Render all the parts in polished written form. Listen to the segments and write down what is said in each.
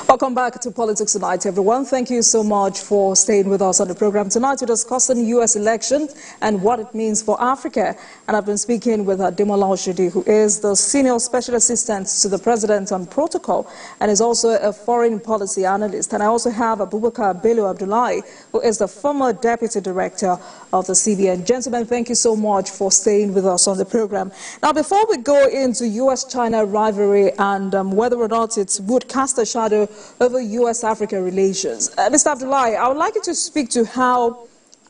Welcome back to Politics Tonight, everyone. Thank you so much for staying with us on the program tonight. We're discussing U.S. elections and what it means for Africa. And I've been speaking with Ademola Oshodi, who is the Senior Special Assistant to the President on Protocol and is also a foreign policy analyst. And I also have Abubakar Bello Abdullahi, who is the former Deputy Director of the CBN. Gentlemen, thank you so much for staying with us on the program. Now, before we go into U.S.-China rivalry and whether or not it would cast a shadow over U.S.-Africa relations. Mr. Abdullahi, I would like you to speak to how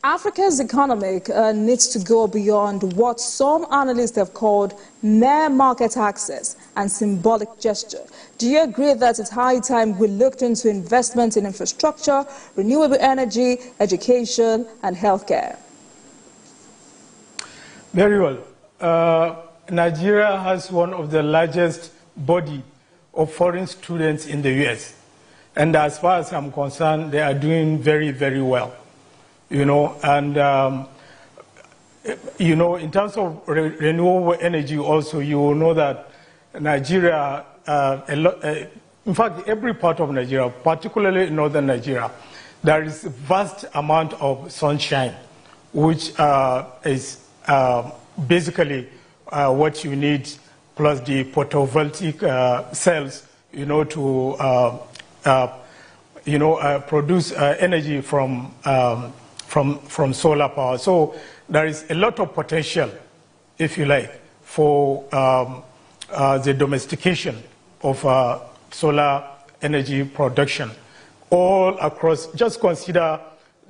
Africa's economic needs to go beyond what some analysts have called mere market access and symbolic gesture. Do you agree that it's high time we looked into investment in infrastructure, renewable energy, education, and healthcare? Very well. Nigeria has one of the largest body of foreign students in the U.S. And as far as I'm concerned, they are doing very, very well. In terms of renewable energy also, you will know that Nigeria, in fact, every part of Nigeria, particularly in northern Nigeria, there is a vast amount of sunshine, which is basically what you need, plus the photovoltaic cells, to produce energy from solar power. So there is a lot of potential, if you like, for the domestication of solar energy production all across. Just consider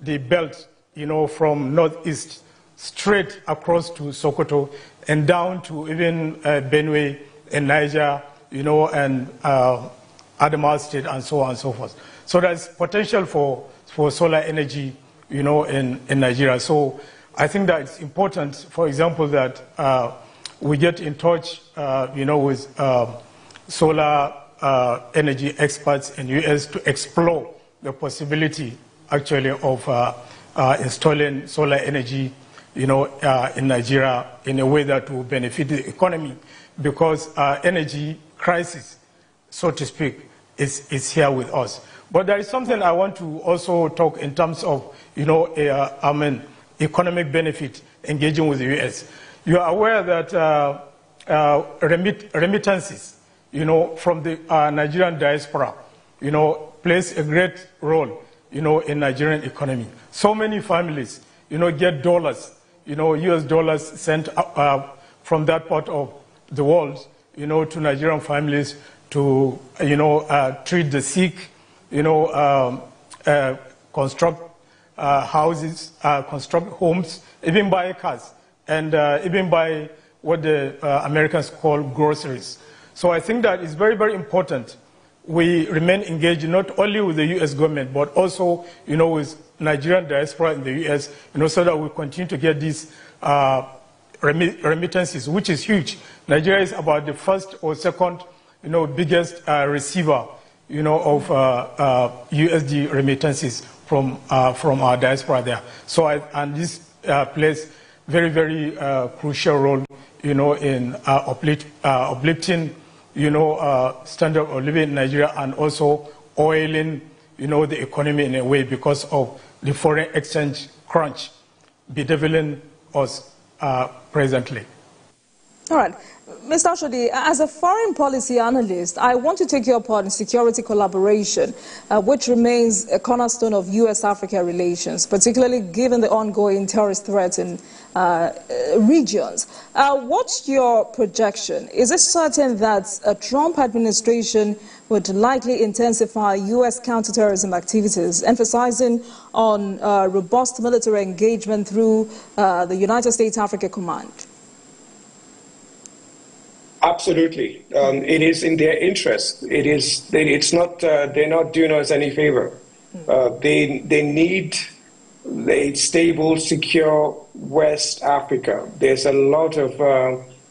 the belt, from northeast straight across to Sokoto and down to even Benue and Niger, and Adamawa State, and so on and so forth. So there's potential for solar energy, in Nigeria. So I think that it's important, for example, that we get in touch, with solar energy experts in U.S. to explore the possibility, actually, of installing solar energy, in Nigeria in a way that will benefit the economy, because energy crisis, so to speak, is here with us. But there is something I want to also talk in terms of, economic benefit engaging with the U.S. You are aware that remittances, from the Nigerian diaspora, plays a great role, in Nigerian economy. So many families, get dollars, U.S. dollars sent from that part of the world, to Nigerian families to, treat the sick, construct houses, construct homes, even buy cars, and even buy what the Americans call groceries. So I think that it's very, very important we remain engaged not only with the U.S. government, but also, with Nigerian diaspora in the U.S., so that we continue to get these remittances, which is huge. Nigeria is about the first or second, biggest receiver, of USD remittances from our diaspora there. So, and this plays very, very crucial role, in uplifting, standard of living in Nigeria, and also oiling, the economy in a way because of the foreign exchange crunch bedeviling us presently. All right. Mr. Oshodi, as a foreign policy analyst, I want to take your part in security collaboration, which remains a cornerstone of U.S.-Africa relations, particularly given the ongoing terrorist threats in regions. What's your projection? Is it certain that a Trump administration would likely intensify U.S. counterterrorism activities, emphasizing on robust military engagement through the United States Africa Command? Absolutely, it is in their interest. It's not. They're not doing us any favor. They need a stable, secure West Africa. There's a lot of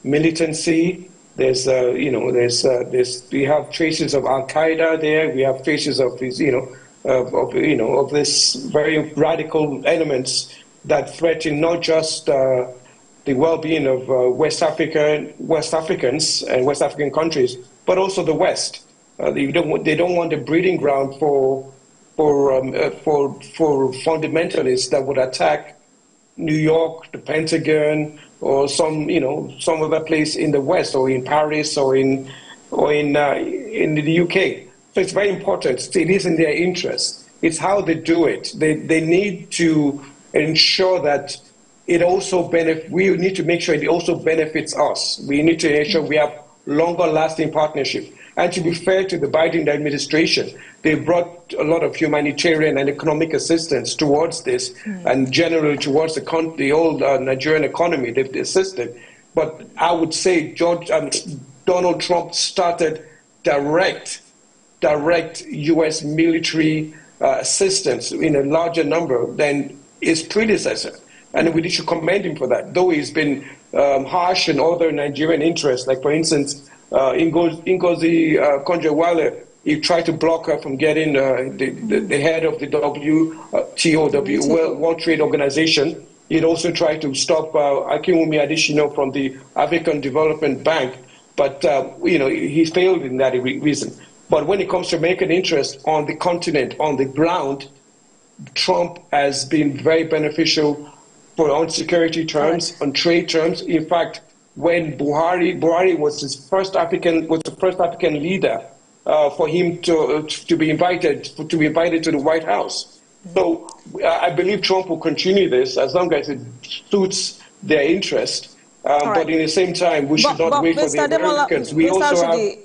militancy. There's we have traces of Al Qaeda there. We have traces of these, of this very radical elements that threaten not just the well-being of West Africans and West African countries, but also the West. They don't want a breeding ground for fundamentalists that would attack New York, the Pentagon, or some other place in the West, or in Paris, or in the UK. So it's very important. It is in their interest. It's how they do it. They need to ensure that it also we need to make sure it also benefits us. We need to ensure we have longer lasting partnership. And to be fair to the Biden administration, they brought a lot of humanitarian and economic assistance towards this, and generally towards the whole Nigerian economy. They've assisted. But I would say Donald Trump started direct U.S. military assistance in a larger number than his predecessor. And we should commend him for that, though he's been harsh in other Nigerian interests, like, for instance, Ngozi Konjo-Iweala. He tried to block her from getting the head of the WTO, World Trade Organization. He'd also tried to stop Akinwumi Adesina from the African Development Bank, but he failed in that reason. But when it comes to American interest on the continent, on the ground, Trump has been very beneficial on security terms, on trade terms. In fact, when Buhari was the first African leader for him to be invited to the White House. So I believe Trump will continue this as long as it suits their interest. But in the same time, we should not wait for the Americans.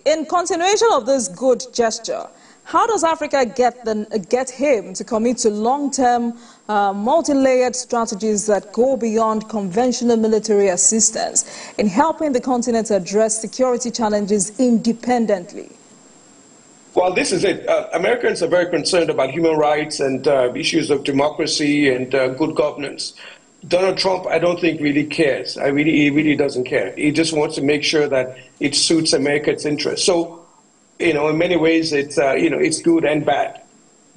In continuation of this good gesture, how does Africa get him to commit to long-term, multi-layered strategies that go beyond conventional military assistance in helping the continent address security challenges independently? Well, this is it. Americans are very concerned about human rights and issues of democracy and good governance. Donald Trump, I don't think, really cares. He really doesn't care. He just wants to make sure that it suits America's interests. So, in many ways, it's good and bad.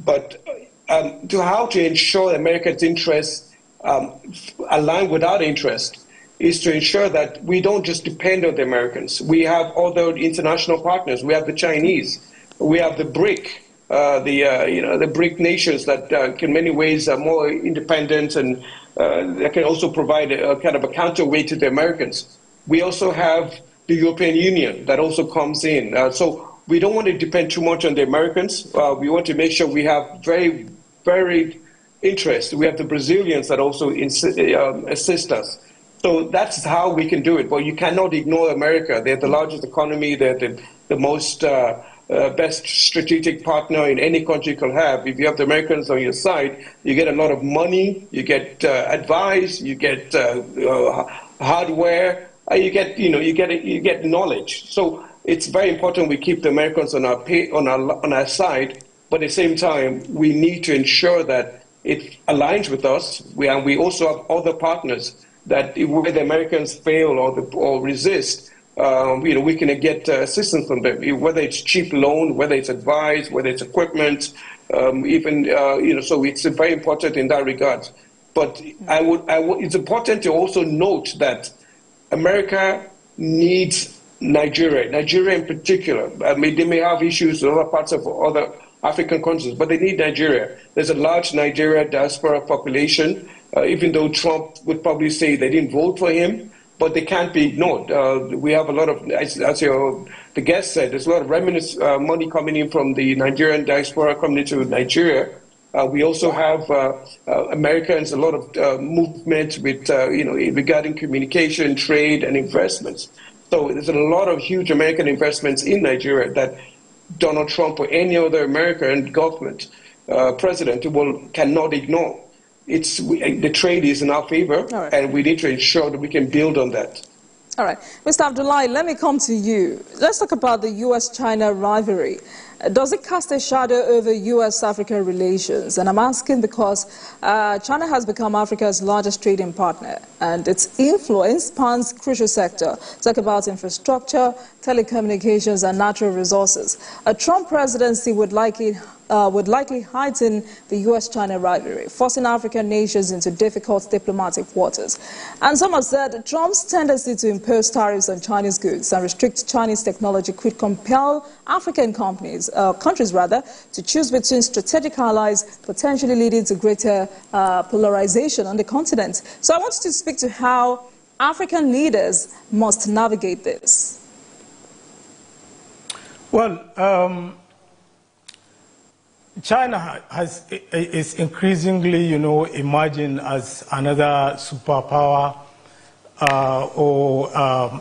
But how to ensure America's interests align with our interest is to ensure that we don't just depend on the Americans. We have other international partners. We have the Chinese. We have the BRIC, the BRIC nations that in many ways are more independent and that can also provide a kind of a counterweight to the Americans. We also have the European Union that also comes in. So we don't want to depend too much on the Americans. We want to make sure we have very, very interest. We have the Brazilians that also assist us. So that's how we can do it. But you cannot ignore America. They're the largest economy. They're the most best strategic partner in any country could have. If you have the Americans on your side, you get a lot of money, you get advice, you get hardware, you get knowledge. So it's very important we keep the Americans on our side, but at the same time, we need to ensure that it aligns with us. We also have other partners that where the Americans fail or resist, we can get assistance from them, whether it's cheap loan, whether it's advice, whether it's equipment, so it's very important in that regard. But it's important to also note that America needs Nigeria in particular. I mean, they may have issues in other parts of other African countries, but they need Nigeria. There's a large Nigeria diaspora population, even though Trump would probably say they didn't vote for him, but they can't be ignored. We have a lot of, as the guest said, there's a lot of remittance money coming in from the Nigerian diaspora coming into Nigeria. We also have Americans, a lot of movement with, regarding communication, trade, and investments. So there's a lot of huge American investments in Nigeria that Donald Trump or any other American government president cannot ignore. The trade is in our favor, right, and we need to ensure that we can build on that. All right. Mr. Abdullahi, let me come to you. Let's talk about the U.S.-China rivalry. Does it cast a shadow over U.S.-Africa relations? And I'm asking because China has become Africa's largest trading partner, and its influence spans crucial sectors. Talk about infrastructure, telecommunications, and natural resources. A Trump presidency would likely heighten the U.S.-China rivalry, forcing African nations into difficult diplomatic waters. And some have said Trump's tendency to impose tariffs on Chinese goods and restrict Chinese technology could compel African countries to choose between strategic allies, potentially leading to greater polarization on the continent. So I want you to speak to how African leaders must navigate this. Well, China is increasingly, emerging as another superpower or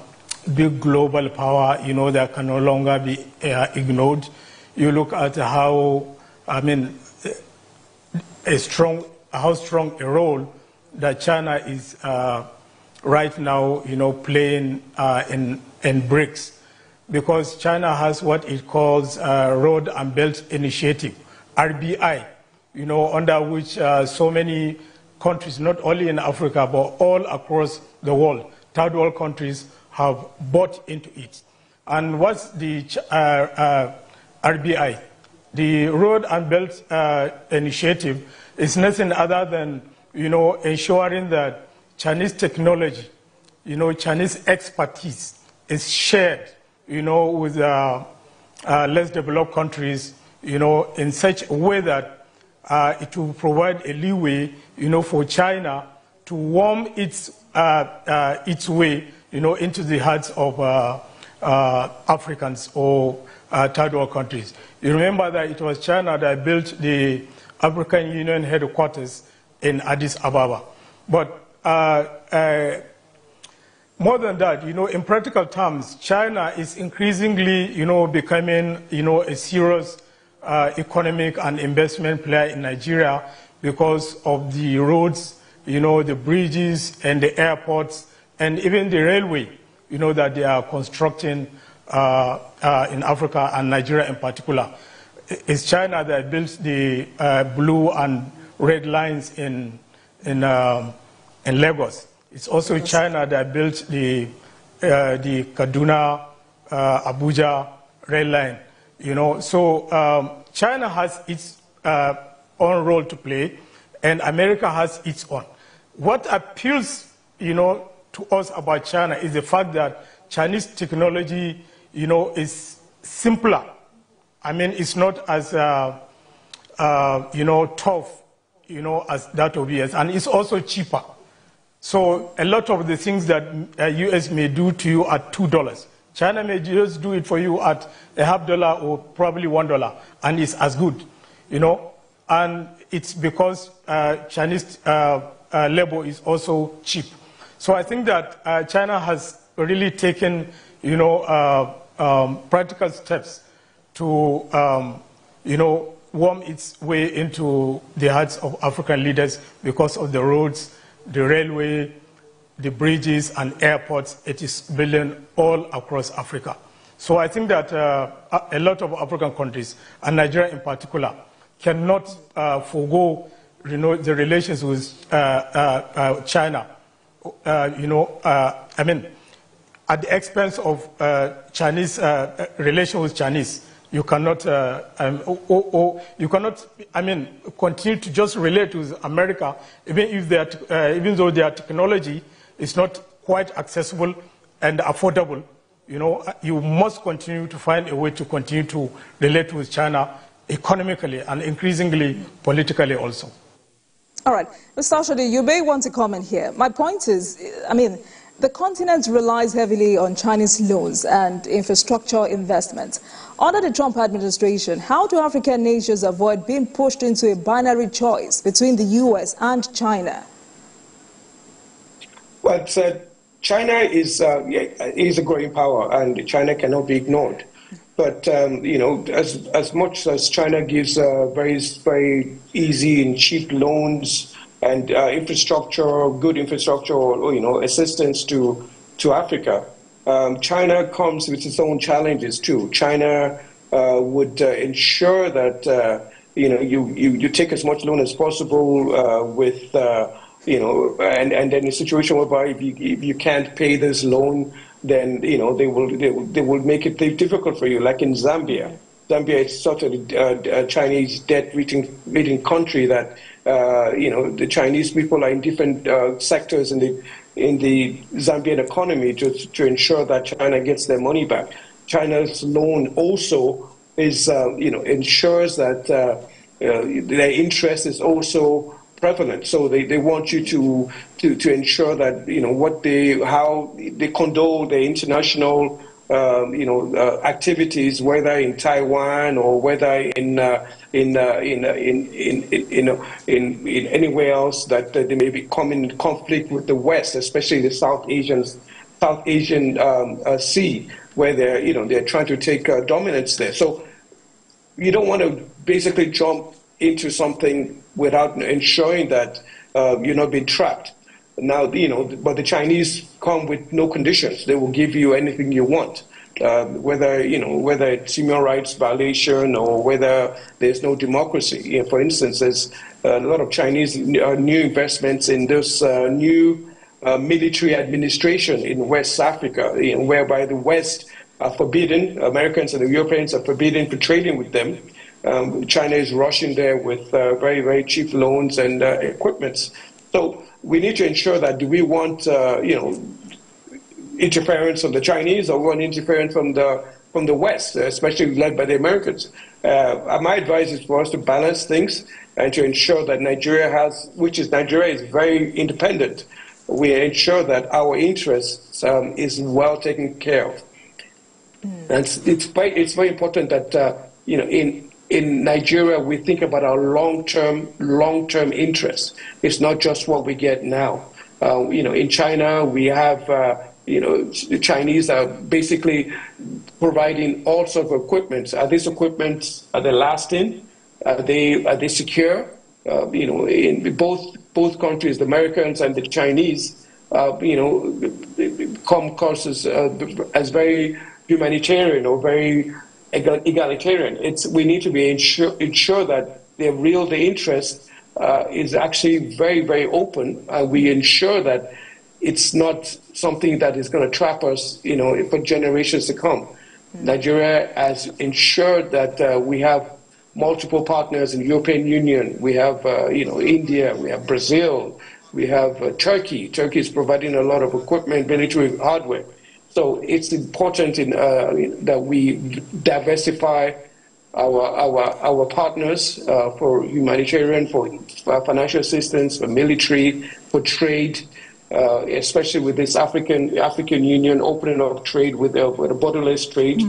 big global power, that can no longer be ignored. You look at how, how strong a role that China is right now, playing in BRICS, because China has what it calls Road and Belt Initiative, RBI, under which so many countries, not only in Africa, but all across the world, third world countries, have bought into it. And what's the RBI? The Road and Belt Initiative is nothing other than, ensuring that Chinese technology, Chinese expertise is shared, with less developed countries, in such a way that it will provide a leeway, for China to worm its way, into the hearts of Africans or third world countries. You remember that it was China that built the African Union headquarters in Addis Ababa. But more than that, in practical terms, China is increasingly, becoming, a serious economic and investment player in Nigeria because of the roads, the bridges and the airports and even the railway, that they are constructing in Africa and Nigeria in particular. It's China that built the blue and red lines in Lagos. It's also China that built the Kaduna Abuja rail line. So China has its own role to play, and America has its own. What appeals, to us about China is the fact that Chinese technology, is simpler. It's not as tough, as that of US, and it's also cheaper. So a lot of the things that US may do to you at $2, China may just do it for you at $0.50 or probably $1, and it's as good, And it's because Chinese labor is also cheap. So I think that China has really taken, practical steps to, worm its way into the hearts of African leaders because of the roads, the railway, the bridges and airports it is building all across Africa. So I think that a lot of African countries, and Nigeria in particular, cannot forego, the relations with China. At the expense of Chinese relations with Chinese. You cannot, continue to just relate with America, even though their technology is not quite accessible and affordable. You must continue to find a way to continue to relate with China economically and increasingly politically also. All right, Mr. Oshodi, you may want to comment here. My point is, the continent relies heavily on Chinese loans and infrastructure investment. Under the Trump administration, how do African nations avoid being pushed into a binary choice between the U.S. and China? Well, China is a growing power, and China cannot be ignored. But as much as China gives very, very easy and cheap loans and good infrastructure, or assistance to Africa, China comes with its own challenges too. China would ensure that you take as much loan as possible with and then in a situation whereby if you can't pay this loan, then they will make it difficult for you. Like in Zambia. Zambia is sort of a Chinese debt-ridden country that the Chinese people are in different sectors in the Zambian economy to ensure that China gets their money back. China's loan also is ensures that their interest is also prevalent. So they want you to ensure that how they condone the international activities, whether in Taiwan or whether in anywhere else that they may become in conflict with the West, especially the South Asian Sea, where they're trying to take dominance there. So you don't want to basically jump into something without ensuring that you're not being trapped. Now, but the Chinese come with no conditions. They will give you anything you want, whether it's human rights violation or whether there's no democracy. For instance, there's a lot of Chinese new investments in this new military administration in West Africa, whereby the West are forbidden, Americans and the Europeans are forbidden for trading with them. China is rushing there with very, very cheap loans and equipments. So we need to ensure that do we want interference from the Chinese or we want interference from the West, especially led by the Americans. My advice is for us to balance things and to ensure that Nigeria is very independent. We ensure that our interests is well taken care of. And it's very important that in Nigeria we think about our long-term interests. It's not just what we get now. In China we have the Chinese are basically providing all sorts of equipment. Are these equipment are they lasting? Are they secure? In both countries, the Americans and the Chinese, come across as very humanitarian or very egalitarian. We need to be ensure that the interest is actually very, very open. We ensure that it's not something that is going to trap us, for generations to come. Nigeria has ensured that we have multiple partners in the European Union. We have, India, we have Brazil, we have Turkey. Turkey is providing a lot of equipment, military hardware. So it's important that we diversify our partners for humanitarian, for financial assistance, for military, for trade, especially with this African Union opening up trade with a borderless trade.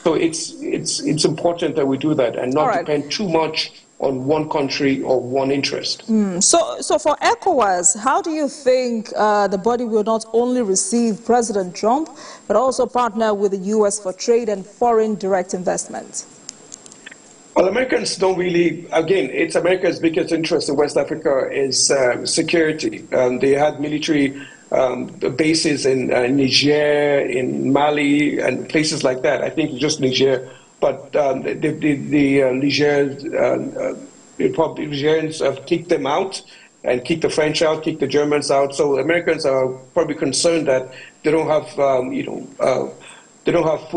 So it's important that we do that and not depend too much on one country or one interest. So for ECOWAS, how do you think the body will not only receive President Trump, but also partner with the U.S. for trade and foreign direct investment? Well, Americans don't really, again, it's America's biggest interest in West Africa is security. They had military bases in Niger, in Mali, and places like that. I think just Niger. But the Nigerians have kicked them out and kicked the French out, kicked the Germans out. So Americans are probably concerned that they don't have, they don't have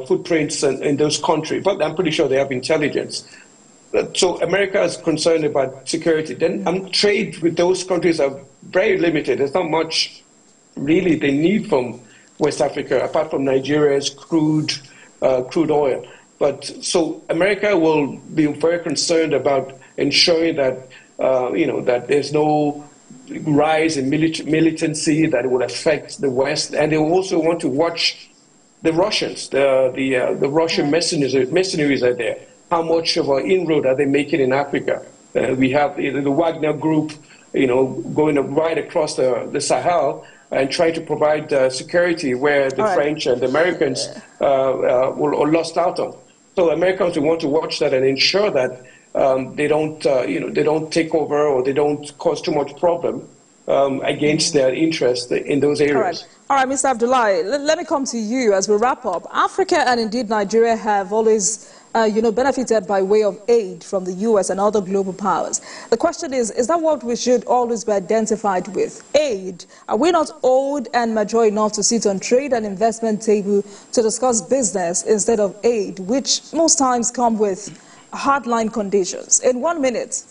footprints in those countries. But I'm pretty sure they have intelligence. So America is concerned about security. Then trade with those countries are very limited. There's not much really they need from West Africa, apart from Nigeria's crude oil. But so America will be very concerned about ensuring that that there's no rise in militancy that would affect the West, and they also want to watch the Russians, the Russian mercenaries are there. How much of an inroad are they making in Africa? We have the Wagner Group, going right across the Sahel and trying to provide security where the French and the Americans were lost out on. So Americans will want to watch that and ensure that they don't take over or they don't cause too much problem against their interest in those areas. All right, Mr. Abdullahi, let me come to you as we wrap up. Africa and indeed Nigeria have always benefited by way of aid from the U.S. and other global powers. The question is that what we should always be identified with? Aid. Are we not old and mature enough to sit on trade and investment table to discuss business instead of aid, which most times come with hardline conditions? In 1 minute.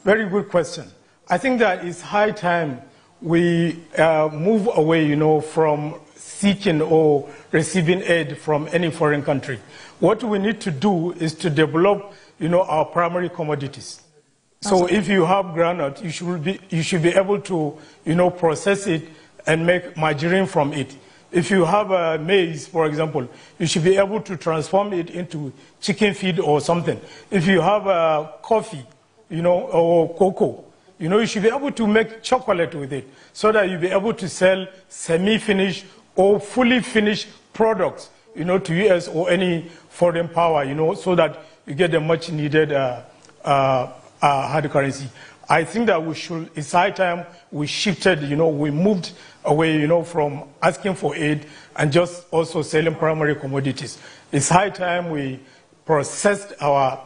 Very good question. I think that it's high time we move away, from seeking or receiving aid from any foreign country. What we need to do is to develop, our primary commodities. So if you have groundnut, you should be able to, process it and make margarine from it. If you have maize, for example, you should be able to transform it into chicken feed or something. If you have coffee, or cocoa, you should be able to make chocolate with it so that you'll be able to sell semi-finished or fully finished products, to U.S. or any foreign power, so that you get the much needed hard currency. I think that it's high time we shifted, we moved away, from asking for aid and just also selling primary commodities. It's high time we processed our,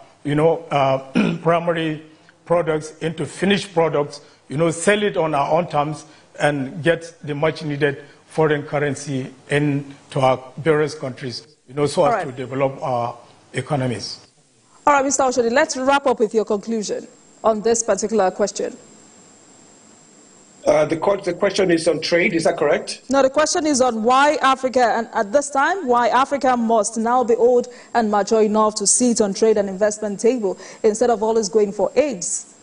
primary products into finished products, sell it on our own terms and get the much needed foreign currency into our various countries, so as to develop our economies. All right, Mr. Oshodi, let's wrap up with your conclusion on this particular question. The question is on trade, is that correct? No, the question is on why Africa, and at this time, why Africa must now be old and mature enough to sit on trade and investment table instead of always going for aids,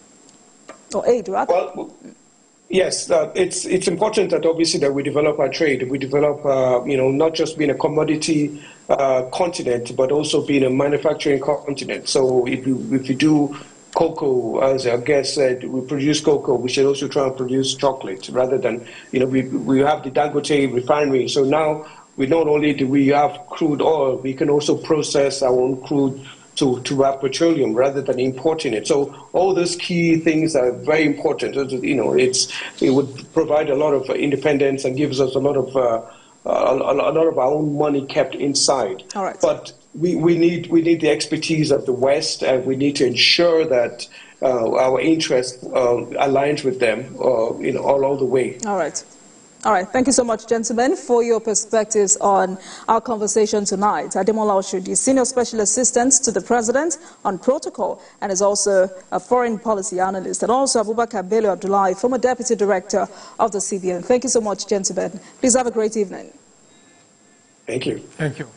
or aid, rather. Well, yes, it's important that obviously that we develop our trade. We develop, not just being a commodity continent, but also being a manufacturing continent. So if you do cocoa, as our guest said, we produce cocoa, we should also try and produce chocolate rather than, we have the Dangote refinery. So now we not only do we have crude oil, we can also process our own crude to have petroleum rather than importing it. So all those key things are very important. It would provide a lot of independence and gives us a lot of our own money kept inside. All right. But we need the expertise of the West, and we need to ensure that our interest aligns with them, all the way. All right. All right. Thank you so much, gentlemen, for your perspectives on our conversation tonight. Ademola Oshodi, Senior Special Assistant to the President on Protocol, and is also a foreign policy analyst, and also Abubakar Bello Abdullahi, former Deputy Director of the CBN. Thank you so much, gentlemen. Please have a great evening. Thank you. Thank you.